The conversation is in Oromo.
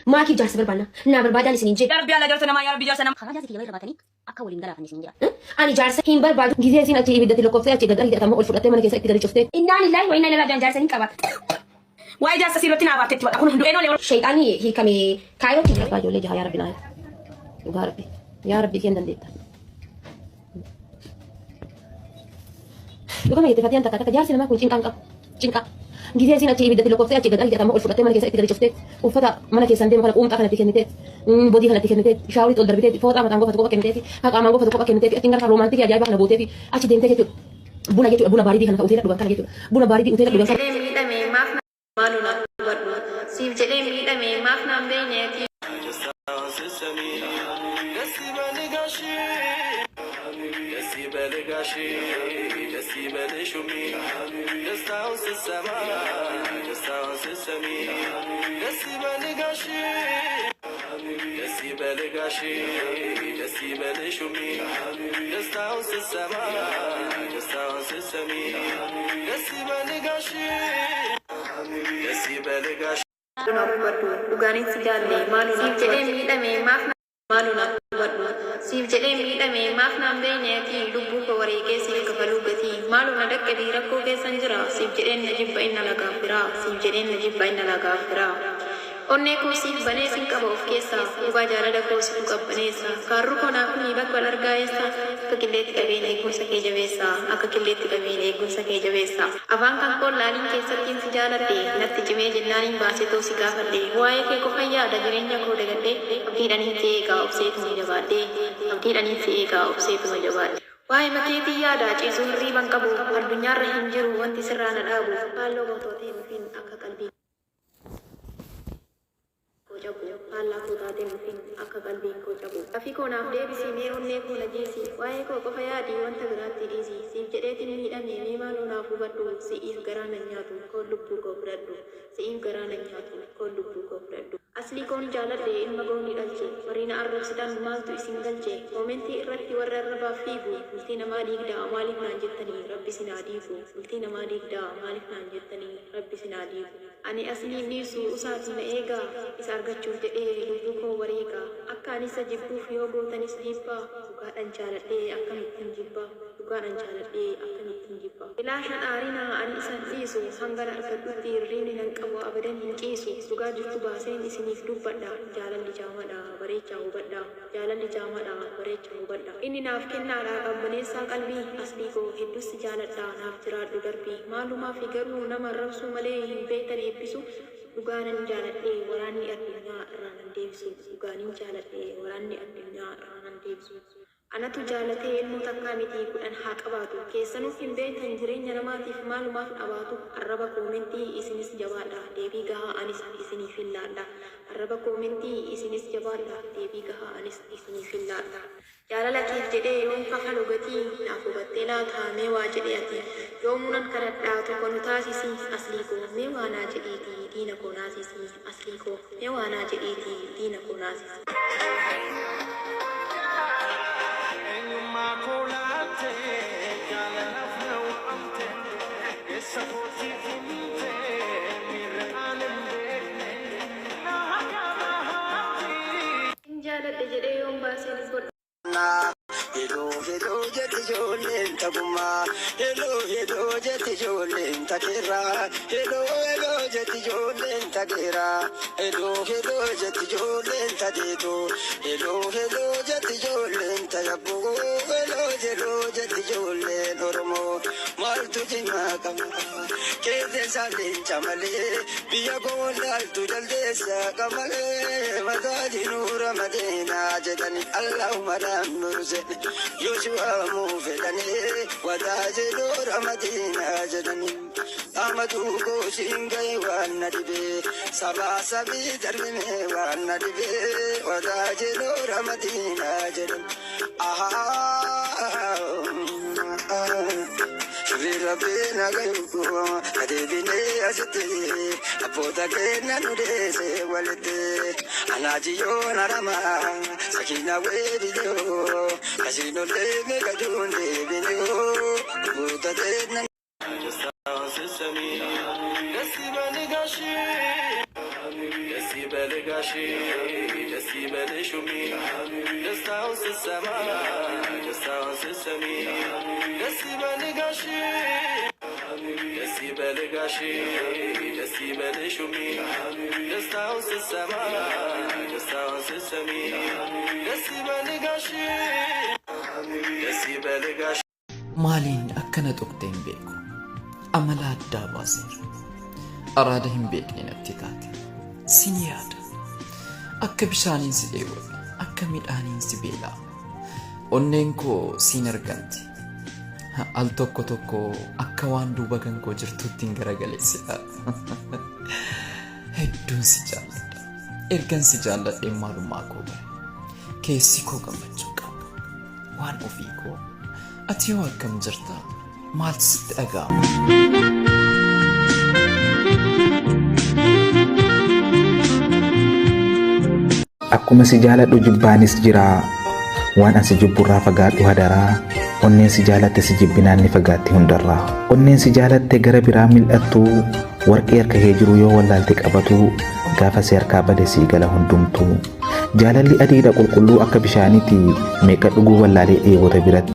ما كيف جالس بربانا نابر باداني سنين جي يا ربي على جرسنا ما يا ربي جرسنا خلاص جالس كي غير باتني أكول من دلافني سنين جا أنا جالس هين برباد جزيرة سين أتي بدت اللقطة أتي قدر يتأمل أول فرقة من كيسة تقدر تشوفته إننا لله وإنا إليه راجعون جالسين كبار واي جالس سيرتنا باتت أكون هندو إنه ليه شيطاني هي كمي كايرو تيجي باجو ليه جها يا ربي ناي يا ربي كين دنديتا لو كم يتفتي أنت كذا جالس لما كنت جنكا جزيرة سين أتي بدت اللقطة أتي قدر يتأمل أول فرقة من كيسة تقدر تشوفته وفتا mana keessan deemu kana quumxaa kanatti kenniteet bodii kanatti kenniteet shaawriitti ol darbiteet fooxaa mataan goofatu kopha kenniteet haqaamaan goofatu kopha kenniteet ittiin gara roomaantikii ajaa'iba kana gooteefi achi deemtee jechuudha buna jechuudha buna baaridii kana uteela dhugan kana jechuudha buna baaridii uteela dhugan kana. miidhame maaf maaluna hubadhu siif jedhee miidhame maaf naan beekneeti. Dhugaanin si jaalle maaluna siif jedhee miidhame maaf maaluna hubadhu siif jedhee miidhame maaf naan beekneeti lubbuu koo wareegee siif kafaluu gatii maaluna dhaqqabii rakkoo keessan jira siif jedheen na jibba inna lagaaf biraa siif jedheen na jibba inna lagaaf biraa. Onnee koo siif banee sin qaba of keessaa dhugaa jaalala koo siif qabbaneessa kaarru koo naaf ni bakka largaa'eessa akka qilleetti qabeen eegumsa kee jabeessa akka qilleetti qabeen eegumsa kee jabeessa afaan kan koo laaliin keessattiin si jaaladhe natti cimee jennaaniin baasee ta'u si gaafadhe waa'ee kee qofa yaada jireenya koo dagadhe abdiidhaniin si eegaa obseetuma jabaadhe abdiidhaniin si eegaa obseetuma jabaadhe. Waa'ee mateetii yaada ciisuu hirriiban qabu addunyaarra hin jiru wanti sirraa na dhaabu halluu gootooteen ofiin akka qalbii. Alla kutaate mufin akka qalbiin koo cabu afi koo naaf deebisi mee onnee koo najeesi waa'ee koo qofa yaadi wanta biraatti dhiisi siif jedheetiin miidhame mee maaloo naaf hubadhu si'iif garaa nan nyaatu koon lubbuu koo fudhadhu si'iif garaa nan nyaatu koon lubbuu koo fudhadhu aslii koon jaaladhe ilma goonii dhalche warri na arrabsitan maaltu isin galche koomentii irratti warra arrabaaf fiigu bultii namaa diigdaa maaliif naan jettanii rabbi sinaa diigu bultii namaa diigdaa maaliif naan jettanii rabbi sinaa diigu ani aslii dhiisu usaatii na eegaa isa argachuuf jedhee lubbuu koo wareegaa akka ani isa jibbuuf yoo gootanis jibbaa dhugaadhaan jaaladhee akkamittiin jibbaa dhugaadhaan jaaladhee akkamittiin jibbaa ilaasha dhaarinaa ani isan dhiisu hangana argadhutti hirriinni nan qabu abadan hin ciisu dhugaa jirtu baaseen isiniif dubbadha jaalalli jaamadha bareechaa hubadha jaalalli jaamadha bareechaa hubadha inni naaf kennaadha qabbaneessaa qalbii aslii koo hedduusi jaaladha naaf jiraadhu darbii maalumaaf garuu nama arrabsuu malee hin beektan eebbisu dhugaanan jaaladhee waraanni addunyaa irraa nan deebisu dhugaanin jaaladhee waraanni addunyaa irraa nan deebisu anatu jaalatee ilmoo takkaa miti kudhan haa qabaatu keessanuuf hin beektan jireenya namaatiif maalumaaf dhabaatu arraba koomentii isinis jabaadha deebii gahaa anis isiniif hin laadha arraba koomentii isinis jabaadha deebii gahaa anis isiniif hin laadha jaalala keef jedhee yoon kafalu gatii naaf hubattee laata mee waa jedhe ati yoomunan kadhadhaa tokko nu taasisi aslii koo mee waanaa jedhiiti diina koo naasisi aslii koo mee waanaa jedhiiti diina koo naasisi. Jaaladhe jedhee yoon baasee godhu. Hello, hello, jeti jolen taguma. Hello, hello, jeti jolen takira. Hello, hello, jeti jolen takira. Hello, hello, jeti jolen tadeto. Hello, hello, jeti jolen tayabu. Hello, hello, jeti jolen oromo. Maltu jima kama. Kede salen chamale. Biya gondal tu jaldesa kamale. Madadi nura madina jedani Allahumma nurze. Yoshua mufedani wadaje dora madina jedani amadu ko singai wana dibe saba sabi darbine wana dibe wadaje dora madina jedani aha Rabina gayuko adebine asite apoda kena nudese walite anajiyo narama sakina we video kasino leme kajunde video buta tena just በልጋሺ ደስ ይበልሽ ሹሚ ደስታውን ስትሰማ ደስታውን ስትሰሚ ደስ ይበልጋሺ ደስ ይበልጋሺ ደስ ይበልሽ ሹሚ ደስታውን ስትሰማ ደስታውን ስትሰሚ ደስ ይበልጋሺ ደስ ይበልጋሺ ማሊን akkana tuqxee hin beeku amala addaa baaseera araada hin beekne natti taate sin yaada akka bishaaniin si dheewwate akka midhaaniin si beelaa onneen koo siin arganti al tokko tokko akka waan duuba kan koo jirtuutti hin garagaleessidha hedduun si jaalladha ergan si jaalladhee maalummaa koo bare keessi koo gammachuu qaba waan ofii koo ati yoo akkam jirta maaltu sitti dhaga'ama akkuma si jaaladhu jibbaanis jira waan asi jibburraa fagaadhu hadaraa onneen si jaalatte si jibbinaan ni fagaatti hundarraa onneen si jaalatte gara biraa mil'attu warqee harka kee jiru yoo wallaalte qabatu gaafa si harkaa bade si gala hundumtu jaalalli adiidha qulqulluu akka bishaaniiti meeqa dhuguu wallaalee dheebota biratti